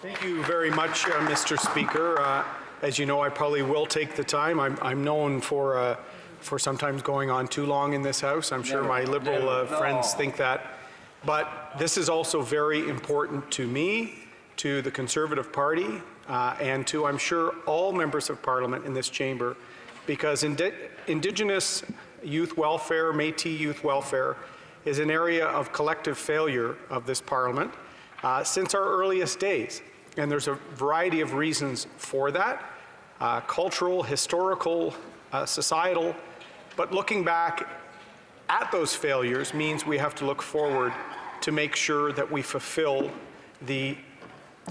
Thank you very much, Mr. Speaker. As you know, I probably will take the time. I'm known for sometimes going on too long in this House. I'm sure my Liberal friends think that. But this is also very important to me, to the Conservative Party, and to, I'm sure, all members of Parliament in this chamber, because Indigenous youth welfare, Métis youth welfare, is an area of collective failure of this Parliament since our earliest days. And there's a variety of reasons for that, cultural, historical, societal, but looking back at those failures means we have to look forward to make sure that we fulfill the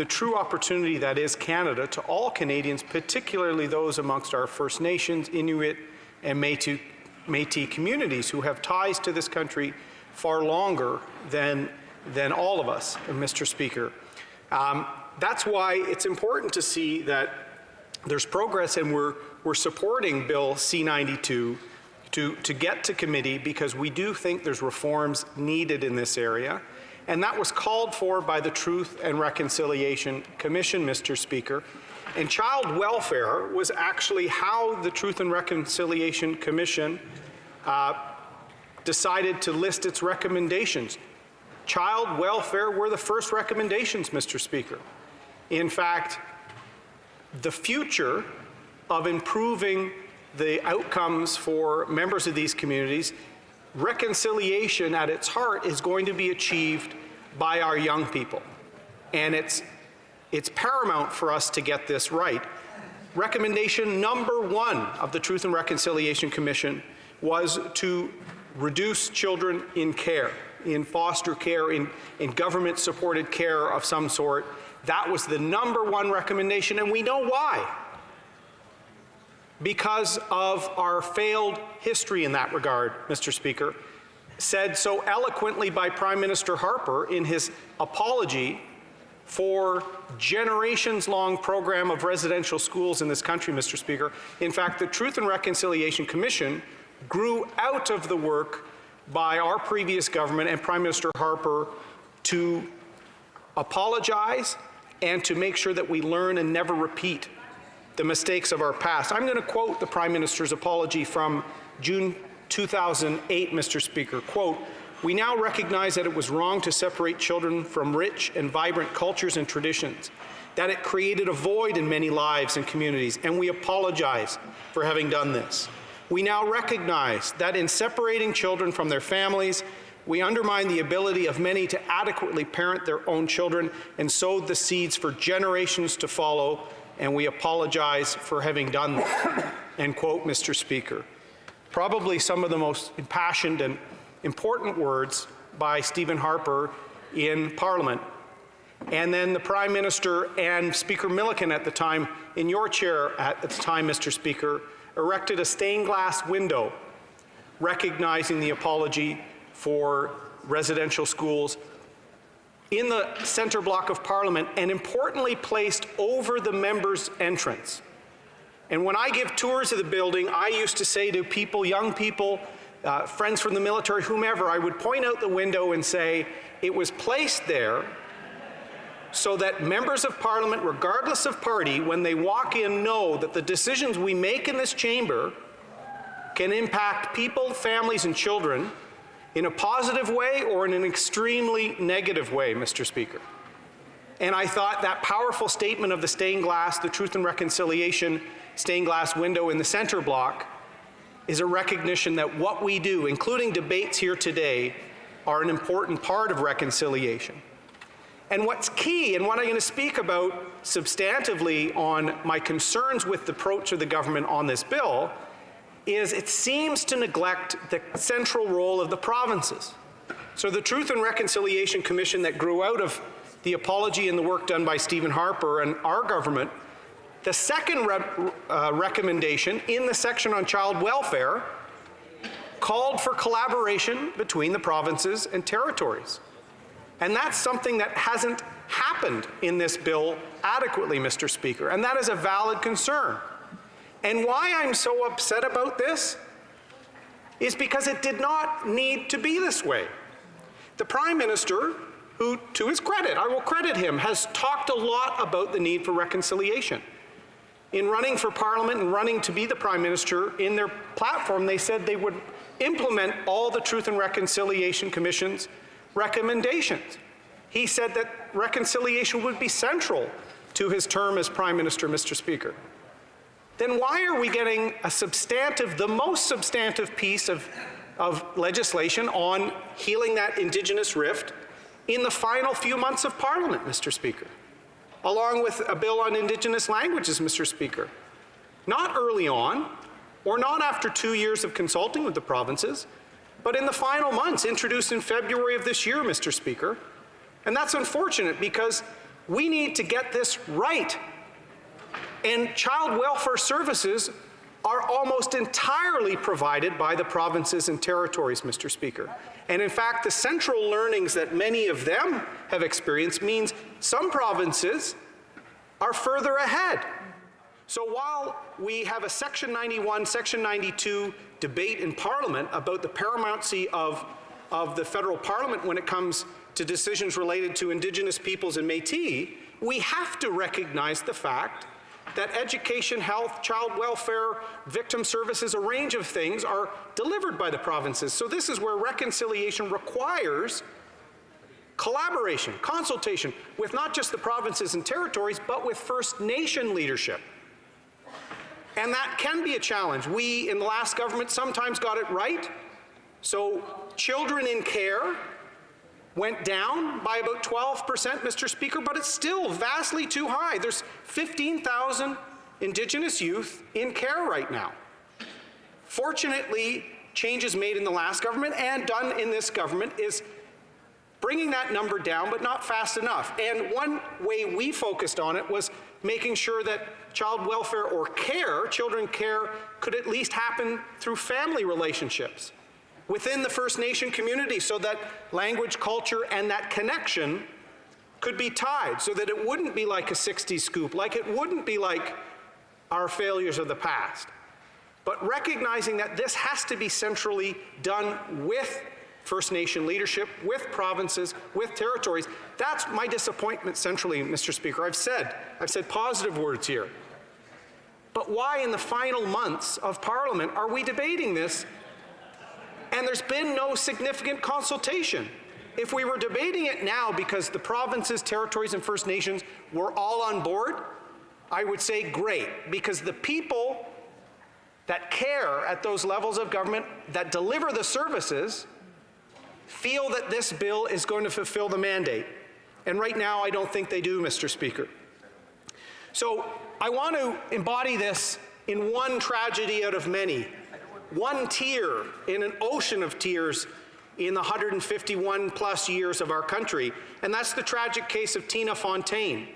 true opportunity that is Canada to all Canadians, particularly those amongst our First Nations, Inuit, and Métis communities who have ties to this country far longer than all of us, Mr. Speaker. That's why it's important to see that there's progress, and we're supporting Bill C-92 to get to committee, because we do think there's reforms needed in this area. And that was called for by the Truth and Reconciliation Commission, Mr. Speaker. And child welfare was actually how the Truth and Reconciliation Commission decided to list its recommendations. Child welfare were the first recommendations, Mr. Speaker. In fact, the future of improving the outcomes for members of these communities, reconciliation at its heart is going to be achieved by our young people. And it's paramount for us to get this right. Recommendation number 1 of the Truth and Reconciliation Commission was to reduce children in care, in foster care, in government-supported care of some sort. That was the number 1 recommendation, and we know why. Because of our failed history in that regard, Mr. Speaker, said so eloquently by Prime Minister Harper in his apology for generations-long program of residential schools in this country, Mr. Speaker. In fact, the Truth and Reconciliation Commission grew out of the work by our previous government and Prime Minister Harper to apologize and to make sure that we learn and never repeat the mistakes of our past. I'm going to quote the Prime Minister's apology from June 2008, Mr. Speaker. Quote, "We now recognize that it was wrong to separate children from rich and vibrant cultures and traditions, that it created a void in many lives and communities, and we apologize for having done this. We now recognize that in separating children from their families, we undermine the ability of many to adequately parent their own children and sowed the seeds for generations to follow, and we apologize for having done that." End quote, Mr. Speaker. Probably some of the most impassioned and important words by Stephen Harper in Parliament. And then the Prime Minister and Speaker Milliken at the time, in your chair at the time, Mr. Speaker, erected a stained glass window recognizing the apology for residential schools in the centre block of Parliament, and importantly placed over the members' entrance. And when I give tours of the building, I used to say to people, young people, friends from the military, whomever, I would point out the window and say, it was placed there so that members of Parliament, regardless of party, when they walk in, know that the decisions we make in this chamber can impact people, families, and children in a positive way or in an extremely negative way, Mr. Speaker. And I thought that powerful statement of the stained glass, the Truth and Reconciliation stained glass window in the center block, is a recognition that what we do, including debates here today, are an important part of reconciliation. And what's key, and what I'm going to speak about substantively on my concerns with the approach of the government on this bill, is it seems to neglect the central role of the provinces. So the Truth and Reconciliation Commission that grew out of the apology and the work done by Stephen Harper and our government, the second recommendation in the section on child welfare called for collaboration between the provinces and territories. And that's something that hasn't happened in this bill adequately, Mr. Speaker, and that is a valid concern. And why I'm so upset about this is because it did not need to be this way. The Prime Minister who, to his credit, I will credit him, has talked a lot about the need for reconciliation. In running for Parliament and running to be the Prime Minister, in their platform, they said they would implement all the Truth and Reconciliation Commission's recommendations. He said that reconciliation would be central to his term as Prime Minister, Mr. Speaker. Then why are we getting a substantive, the most substantive piece of legislation on healing that Indigenous rift in the final few months of Parliament, Mr. Speaker, along with a bill on Indigenous languages, Mr. Speaker? Not early on, or not after 2 years of consulting with the provinces, but in the final months, introduced in February of this year, Mr. Speaker. And that's unfortunate because we need to get this right. And child welfare services are almost entirely provided by the provinces and territories, Mr. Speaker. And in fact, the central learnings that many of them have experienced means some provinces are further ahead. So while we have a Section 91, Section 92 debate in Parliament about the paramountcy of the federal Parliament when it comes to decisions related to Indigenous peoples and Métis, we have to recognize the fact that education, health, child welfare, victim services, a range of things are delivered by the provinces. So this is where reconciliation requires collaboration, consultation with not just the provinces and territories, but with First Nation leadership. And that can be a challenge. We, in the last government, sometimes got it right. So children in care went down by about 12%, Mr. Speaker, but it's still vastly too high. There's 15,000 Indigenous youth in care right now. Fortunately, changes made in the last government and done in this government is bringing that number down, but not fast enough. And one way we focused on it was making sure that child welfare or care, children care, could at least happen through family relationships within the First Nation community so that language, culture, and that connection could be tied so that it wouldn't be like a 60s scoop, like it wouldn't be like our failures of the past. But recognizing that this has to be centrally done with First Nation leadership, with provinces, with territories. That's my disappointment centrally, Mr. Speaker. I've said positive words here. But why in the final months of Parliament are we debating this and there's been no significant consultation? If we were debating it now because the provinces, territories, and First Nations were all on board, I would say great, because the people that care at those levels of government that deliver the services feel that this bill is going to fulfill the mandate. And right now, I don't think they do, Mr. Speaker. So I want to embody this in one tragedy out of many, one tear in an ocean of tears in the 151 plus years of our country. And that's the tragic case of Tina Fontaine,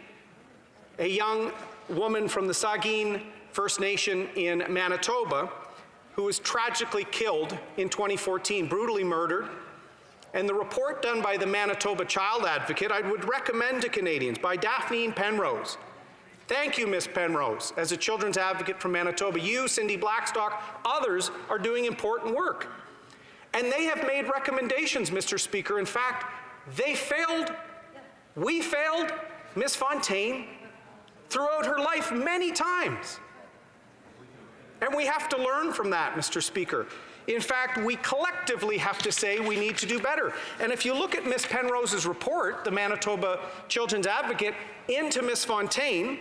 a young woman from the Saugeen First Nation in Manitoba who was tragically killed in 2014, brutally murdered. And the report done by the Manitoba Child Advocate, I would recommend to Canadians, by Daphne Penrose. Thank you, Ms. Penrose, as a children's advocate from Manitoba. You, Cindy Blackstock, others are doing important work. And they have made recommendations, Mr. Speaker. In fact, they failed, we failed Ms. Fontaine throughout her life many times. And we have to learn from that, Mr. Speaker. In fact, we collectively have to say we need to do better. And if you look at Ms. Penrose's report, the Manitoba Children's Advocate, into Ms. Fontaine,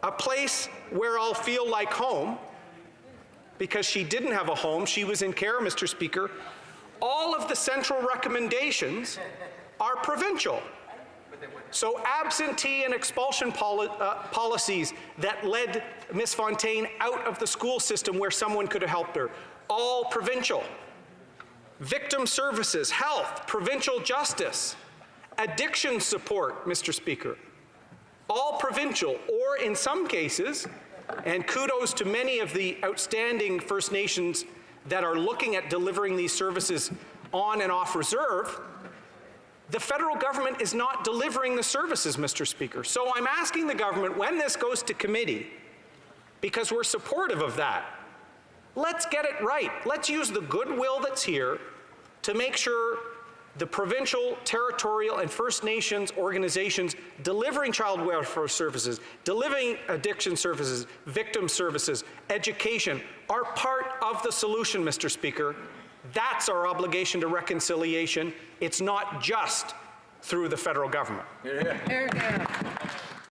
a place where I'll feel like home, because she didn't have a home, she was in care, Mr. Speaker, all of the central recommendations are provincial. So absentee and expulsion policies that led Ms. Fontaine out of the school system where someone could have helped her, all provincial. Victim services, health, provincial justice, addiction support, Mr. Speaker, all provincial, or in some cases, and kudos to many of the outstanding First Nations that are looking at delivering these services on and off reserve, the federal government is not delivering the services, Mr. Speaker. So I'm asking the government, when this goes to committee, because we're supportive of that, let's get it right. Let's use the goodwill that's here to make sure the provincial, territorial, and First Nations organizations delivering child welfare services, delivering addiction services, victim services, education, are part of the solution, Mr. Speaker. That's our obligation to reconciliation. It's not just through the federal government. Here, here.